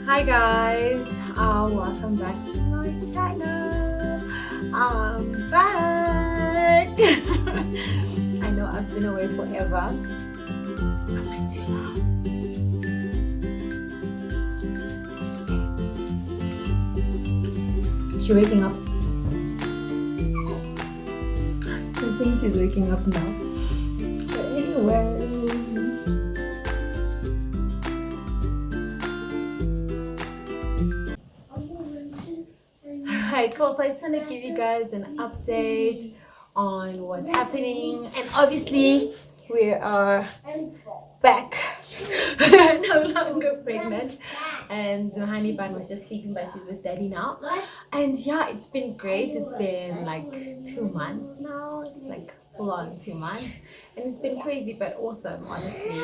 Hi guys, welcome back to my channel. I'm back. I know I've been away forever. I'm not too loud. She's waking up. I think she's waking up now. But anyway. Alright, cool. So I just want to give you guys an update on what's happening, and obviously we are back. No longer pregnant, and the honey bun was just sleeping, but she's with daddy now. And yeah, it's been great. It's been like 2 months now, like full on 2 months, and it's been crazy but awesome, honestly.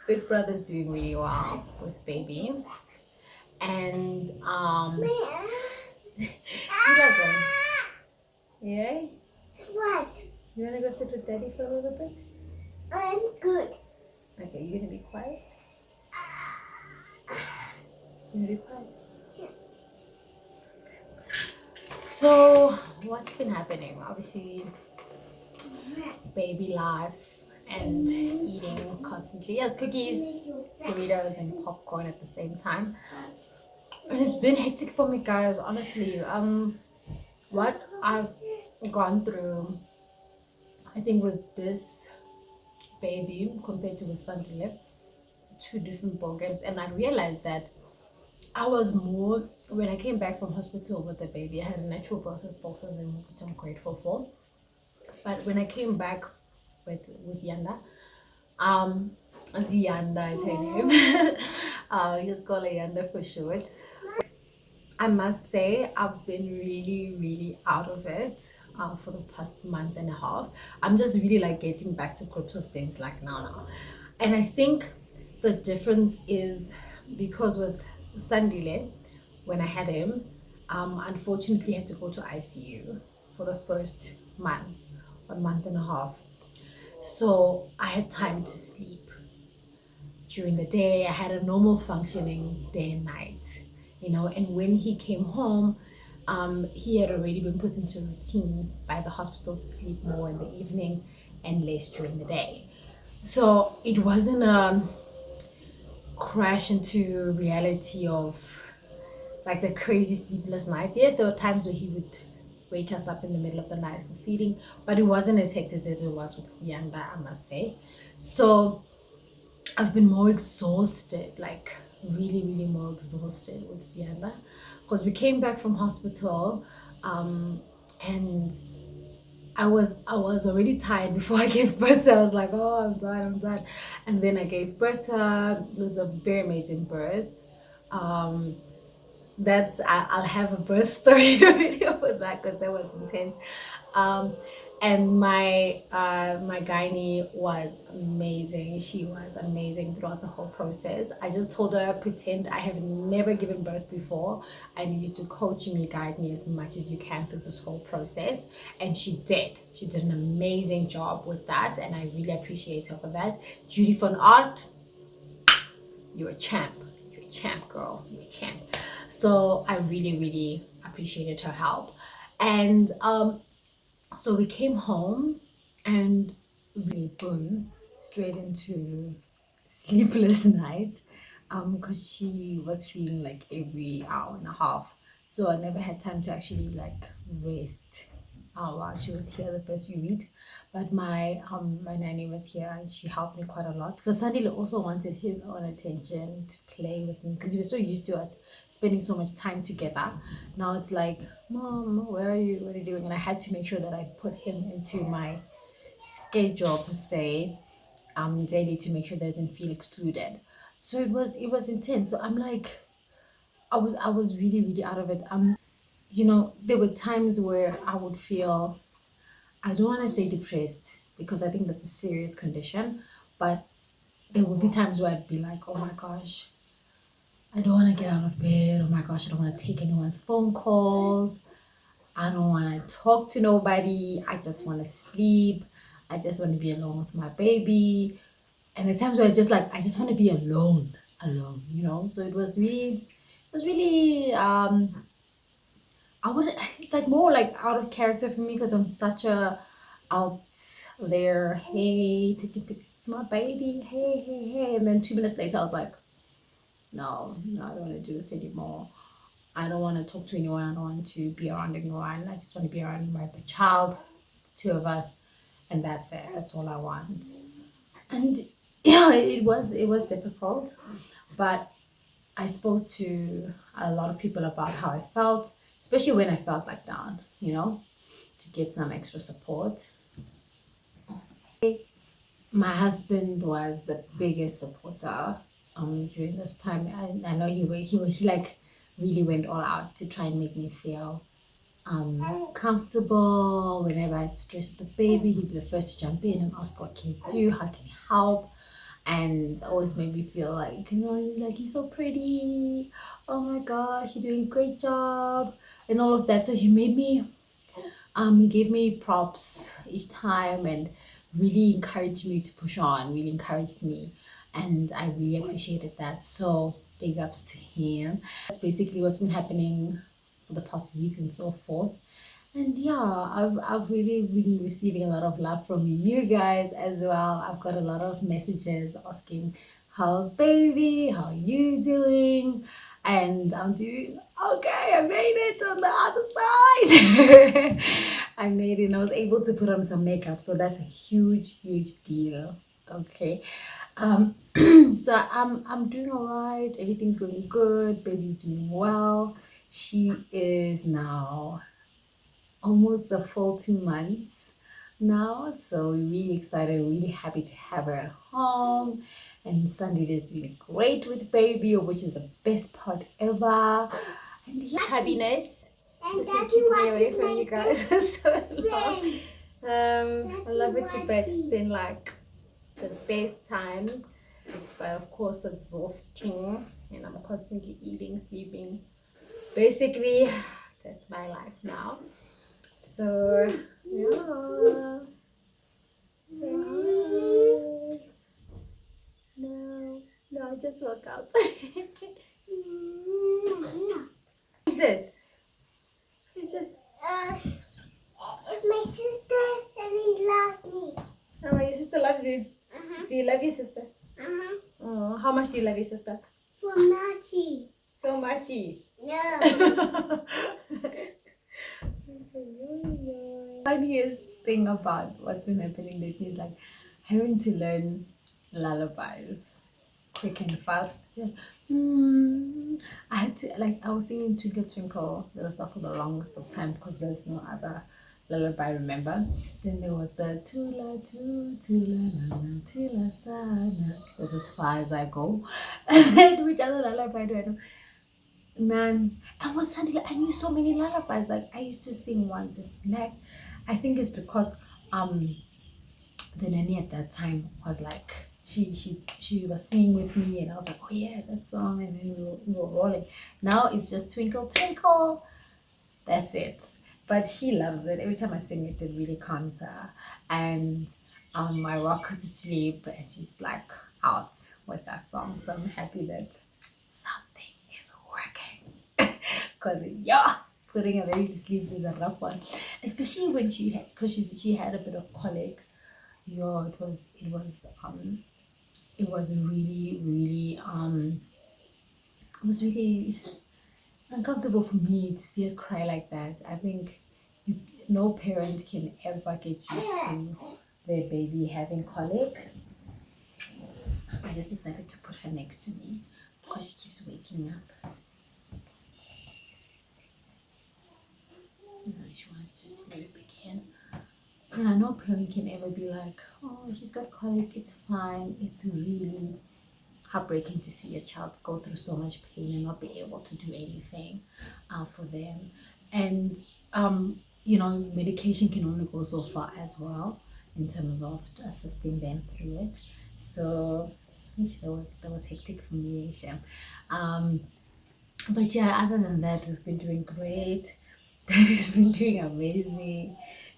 Big brother's doing really well with baby, and he doesn't. Yeah? What? You wanna go sit with daddy for a little bit? I'm good. Okay, you gonna be quiet? You gonna be quiet? Yeah. So, what's been happening? Obviously, baby life and eating constantly. Yes, cookies, burritos, and popcorn at the same time. And it's been hectic for me, guys, honestly. What I've gone through, I think with this baby compared to with Sandile, two different ball games. And I realized that I was more, when I came back from hospital with the baby, I had a natural birth with both of them, which I'm grateful for. But when I came back with Yanda, Zianda is her name. We just call her Yanda for short. I must say I've been really out of it for the past month and a half. I'm just really like getting back to grips of things like now. And I think the difference is because with Sandile, when I had him, unfortunately had to go to ICU for the first month, 1.5 months. So I had time to sleep during the day. I had a normal functioning day and night, and when he came home, he had already been put into a routine by the hospital to sleep more in the evening and less during the day. So it wasn't a crash into reality of like the crazy sleepless nights. Yes, there were times where he would wake us up in the middle of the night for feeding, but it wasn't as hectic as it was with Sianda, I must say. So I've been more exhausted, like really more exhausted with Sianda, because we came back from hospital, and I was already tired before I gave birth. I was like, oh, I'm done. And then I gave birth. It was a very amazing birth. I'll have a birth story video for that because that was intense. And my gynae was amazing. She was amazing throughout the whole process. I just told her, pretend I have never given birth before. I need you to coach me, guide me as much as you can through this whole process. And she did. She did an amazing job with that, and I really appreciate her for that. Judy von Art, you're a champ. You're a champ, girl. You're a champ. So I really appreciated her help. And so we came home and really boom, straight into sleepless night, because she was feeling like every hour and a half. So I never had time to actually like rest while she was here the first few weeks. But my nanny was here and she helped me quite a lot, because Sandile also wanted his own attention to play with me, because we were so used to us spending so much time together. Now it's like, Mom, where are you? What are you doing? And I had to make sure that I put him into my schedule per se, daily, to make sure that he doesn't feel excluded. So it was intense. So I'm like, I was really out of it. There were times where I would feel, I don't want to say depressed, because I think that's a serious condition, but there would be times where I'd be like, oh my gosh, I don't want to get out of bed. Oh my gosh, I don't want to take anyone's phone calls. I don't want to talk to nobody. I just want to sleep. I just want to be alone with my baby. And the times where I just want to be alone. alone, you know. So it was really I would it's like more like out of character for me because I'm such a out there, hey, taking pictures of my baby, hey, and then 2 minutes later I was like, no, I don't want to do this anymore. I don't want to talk to anyone. I don't want to be around anyone. I just want to be around my child, two of us, and that's it. That's all I want. And yeah, it was difficult, but I spoke to a lot of people about how I felt, especially when I felt like down, to get some extra support. My husband was the biggest supporter during this time. I know he like really went all out to try and make me feel comfortable. Whenever I had stress with the baby, he'd be the first to jump in and ask, what can you do? How can you help? And always made me feel like, he's like, you're so pretty. Oh my gosh, you're doing a great job. And all of that. So he gave me props each time and really encouraged me to push on, really encouraged me. And I really appreciated that. So big ups to him. That's basically what's been happening for the past weeks and so forth. And yeah, I've really been receiving a lot of love from you guys as well. I've got a lot of messages asking, how's baby? How are you doing? And I'm doing okay. I made it on the other side. I made it and I was able to put on some makeup. So that's a huge, huge deal. Okay. Um, so I'm doing all right. Everything's going good. Baby's doing well. She is now almost a full 2 months now. So we're really excited, really happy to have her at home. And Sunday is doing great with baby, which is the best part ever. And yeah, happiness. And This will Daddy, keep me what away is from my you guys best so long. friend? I love it to Daddy, bed. It's Daddy. been like the best times, but of course exhausting. And I'm constantly eating, sleeping. Basically, that's my life now. So yeah. No, no, I just woke up. Who's this? Who's this? Uh, it's my sister and he loves me. Oh, your sister loves you. Do you love your sister? Uh-huh. Oh, how much do you love your sister? For Machi. So much. No. Funniest thing about what's been happening lately is like having to learn lullabies quick and fast. Yeah. I had to I was singing Twinkle Twinkle Little Star for the longest of time because there's no other lullaby, remember? Then there was the Tula Tu Tula Nana Tula Sana. That's as far as I go. And then which other lullaby do I know? None. And one Sunday I knew so many lullabies. Like I used to sing ones in black. I think it's because the nanny at that time was like she was singing with me and I was like, oh yeah, that song, and then we were rolling. Now it's just Twinkle Twinkle. That's it. But she loves it. Every time I sing it, it really calms her. And I rock her to sleep and she's like out with that song. So I'm happy that something is working. Because yeah, putting a baby to sleep is a rough one. Especially when because she had a bit of colic. Yeah, it was really uncomfortable for me to see her cry like that. I think you, no parent can ever get used to their baby having colic. I just decided to put her next to me because she keeps waking up. She wants to sleep again. Yeah, no parent can ever be like, oh, she's got colic, it's fine. It's really heartbreaking to see your child go through so much pain and not be able to do anything for them. And medication can only go so far as well in terms of assisting them through it. So that was hectic for me, Shem. But yeah, other than that, we've been doing great. Daddy's been doing amazing,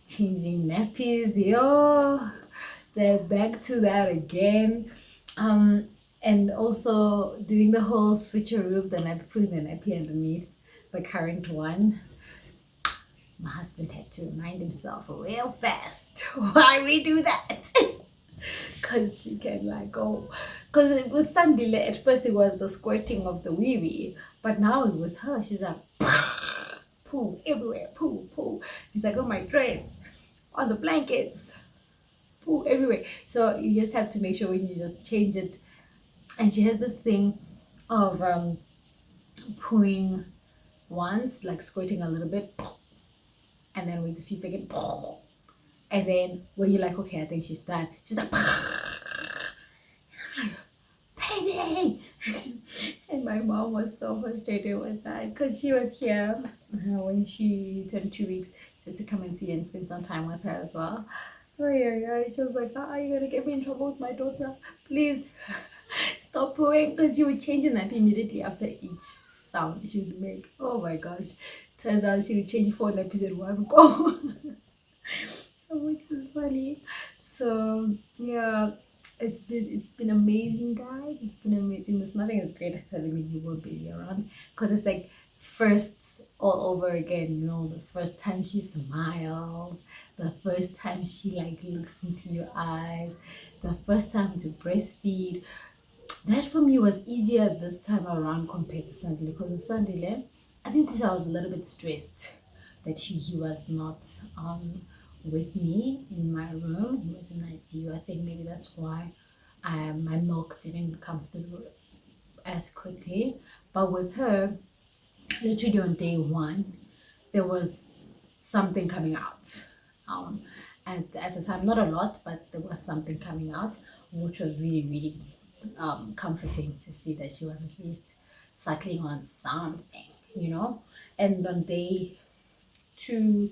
changing nappies. Yo, they're back to that again. and also doing the whole switcheroo of the nappy, putting the nappy underneath the current one. My husband had to remind himself real fast why we do that. Because she can like go. Because with Sandile, at first it was the squirting of the wee wee, but now with her, she's like, poo everywhere, poo, poo. She's like, on my dress, on the blankets, poo everywhere. So you just have to make sure when you just change it. And she has this thing of pooing once, like squirting a little bit, and then wait a few seconds, and then when you're like, okay, I think she's done, she's like, baby. And my mom was so frustrated with that because she was here when she turned 2 weeks just to come and see and spend some time with her as well. Oh yeah, she was like, are you gonna get me in trouble with my daughter? Please stop pooing, because she would change the nappy immediately after each sound she would make. Oh my gosh. Turns out she would change 4 nappies in one go. Which is funny. So yeah, it's been amazing, guys. It's been amazing. There's nothing as great as having a newborn baby around, because it's like firsts all over again. You know, the first time she smiles, the first time she like looks into your eyes, the first time to breastfeed. That for me was easier this time around compared to Sunday, because on Sunday, I think because I was a little bit stressed that he was not with me in my room. He was in ICU. I think maybe that's why my milk didn't come through as quickly. But with her, literally on day one, there was something coming out. Um, at the time, not a lot, but there was something coming out, which was really, really comforting to see that she was at least suckling on something, you know. And on day two,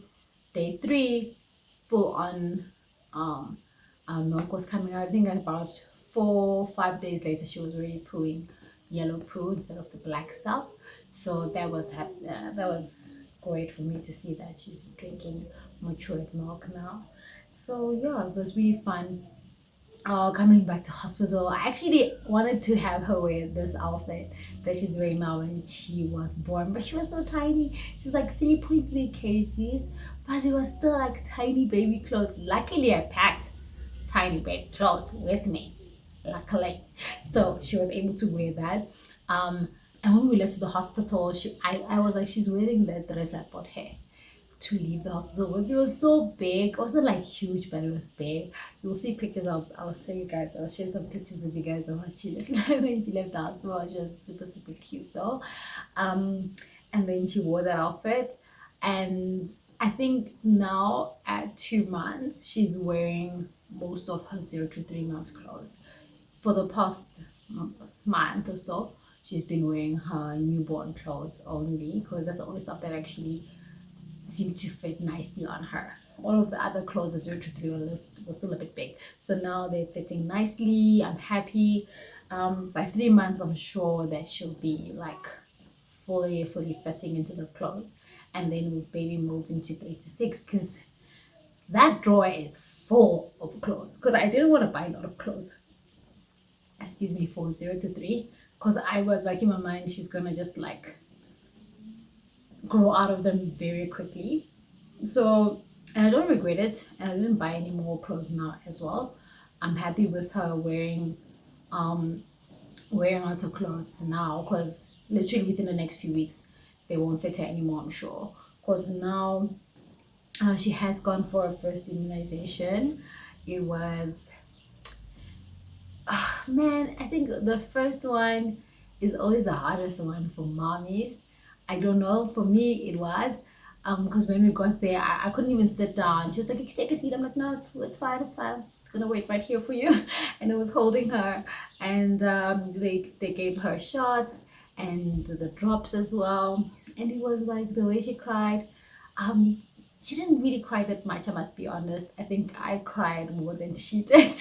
day three, full on um, milk was coming out. I think about 4 5 days later, she was already pooing yellow poo instead of the black stuff. So that was great for me to see that she's drinking matured milk now. So yeah, it was really fun. Coming back to hospital, I actually wanted to have her wear this outfit that she's wearing now when she was born, but she was so tiny. She's like 3.3 kgs, but it was still like tiny baby clothes. Luckily, I packed tiny baby clothes with me, luckily, so she was able to wear that. And when we left the hospital, I was like, she's wearing the dress I bought her to leave the hospital with. It was so big. It wasn't like huge, but it was big. You'll see pictures. I'll show you guys. I'll share some pictures with you guys of what she looked like when she left the hospital. She was super, super cute though. And then she wore that outfit. And I think now at 2 months, she's wearing most of her 0 to 3 months clothes. For the past month or so, she's been wearing her newborn clothes only, because that's the only stuff that actually seemed to fit nicely on her. All of the other clothes, as 0 to 3, were still a bit big. So now they're fitting nicely. I'm happy. By 3 months, I'm sure that she'll be like fully fitting into the clothes. And then we'll maybe move into 3 to 6, because that drawer is full of clothes. Because I didn't want to buy a lot of clothes, excuse me, for 0 to 3. Because I was like, in my mind, she's gonna just like grow out of them very quickly. So, and I don't regret it, and I didn't buy any more clothes now as well. I'm happy with her um wearing out her clothes now, because literally within the next few weeks they won't fit her anymore, I'm sure. Because now she has gone for her first immunization. It was, man, I think the first one is always the hardest one for mommies. I don't know. For me, it was. Because when we got there, I couldn't even sit down. She was like, "Okay, take a seat." I'm like, "No, it's fine, it's fine. I'm just gonna wait right here for you." And I was holding her, and they gave her shots and the drops as well. And it was like the way she cried. Um, she didn't really cry that much, I must be honest. I think I cried more than she did.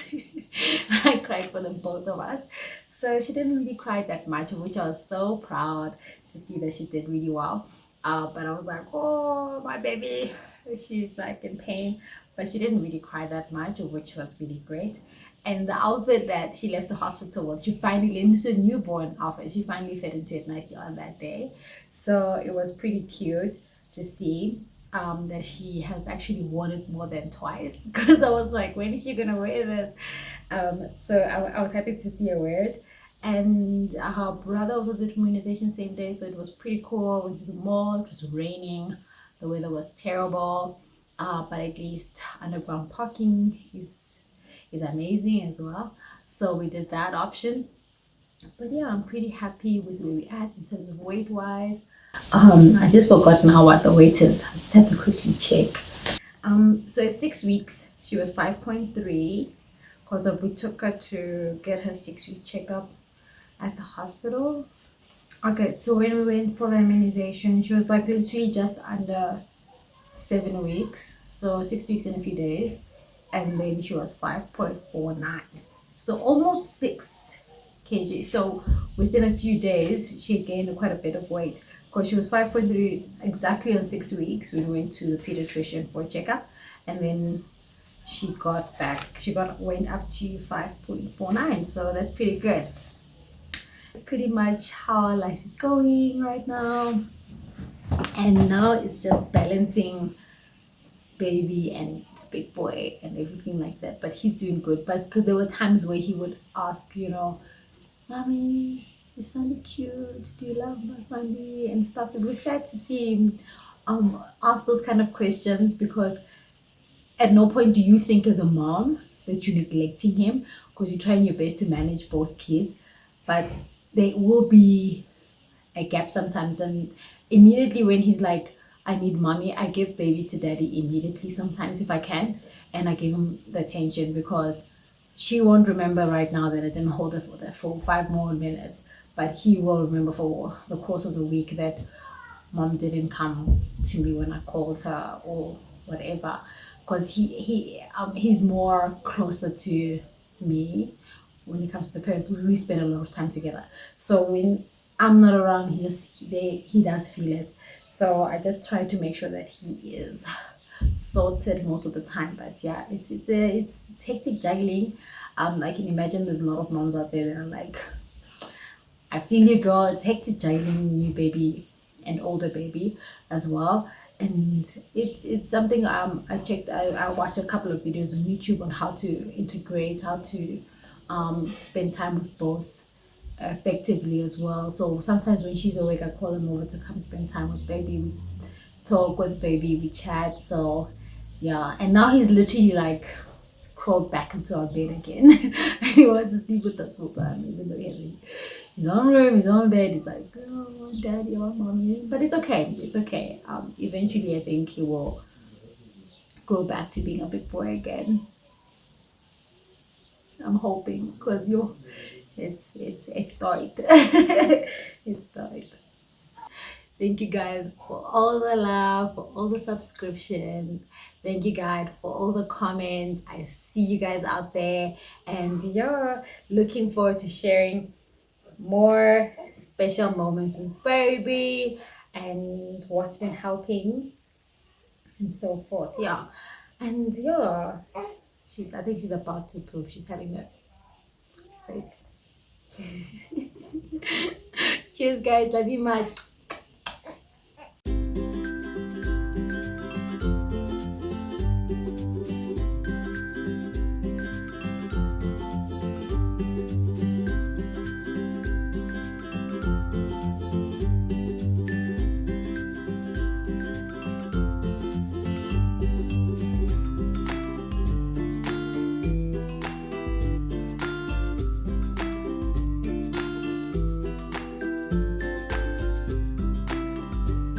I cried for the both of us. So she didn't really cry that much, which I was so proud to see that she did really well. But I was like, oh, my baby. She's like in pain. But she didn't really cry that much, which was really great. And the outfit that she left the hospital with, she finally, into a newborn outfit, she finally fit into it nicely on that day. So it was pretty cute to see that she has actually worn it more than twice because I was like, when is she gonna wear this? So I was happy to see her wear it. And her brother also did immunization same day, so it was pretty cool. Went to the mall, it was raining, the weather was terrible, but at least underground parking is amazing as well. So we did that option. But yeah, I'm pretty happy with where we at in terms of weight wise. I just forgot now what the weight is. I just have to quickly check. So at 6 weeks, she was 5.3 because we took her to get her 6 week checkup at the hospital. Okay, so when we went for the immunization, she was like literally just under 7 weeks, so 6 weeks in a few days, and then she was 5.49, so almost 6 kg. So within a few days, she gained quite a bit of weight because she was 5.3 exactly on 6 weeks. We went to the pediatrician for a checkup, and then she went up to 5.49, so that's pretty good. It's pretty much how our life is going right now, and now it's just balancing baby and big boy and everything like that. But he's doing good. But because there were times where he would ask, Mommy, is Sandy cute? Do you love my Sandy and stuff? It was sad to see him ask those kind of questions, because at no point do you think as a mom that you're neglecting him, because you're trying your best to manage both kids. But there will be a gap sometimes, and immediately when he's like, I need mommy, I give baby to daddy immediately sometimes if I can, and I give him the attention, because she won't remember right now that I didn't hold her for the full 5 more minutes, but he will remember for the course of the week that mom didn't come to me when I called her or whatever, because he's more closer to me when it comes to the parents. We spend a lot of time together, so when I'm not around, he does feel it. So I just try to make sure that he is sorted most of the time. But yeah, it's hectic juggling. I can imagine there's a lot of moms out there that are like, I feel you, girl. It's hectic juggling new baby and older baby as well. And it's something I watched a couple of videos on YouTube on how to integrate, how to spend time with both effectively as well. So sometimes when she's awake, I call him over to come spend time with baby. We talk with baby, we chat. So yeah, and now he's literally like crawled back into our bed again. And he wants to sleep with us full time, even though he has his own room, his own bed. He's like, oh, daddy, oh, mommy. But it's okay. It's okay. Eventually, I think he will grow back to being a big boy again. I'm hoping, because it's started. It's started. Thank you guys for all the love, for all the subscriptions. Thank you guys for all the comments. I see you guys out there, and you're looking forward to sharing more special moments with baby and what's been helping and so forth. Yeah. And yeah, I think she's about to poop. She's having a face. Cheers guys, love you much.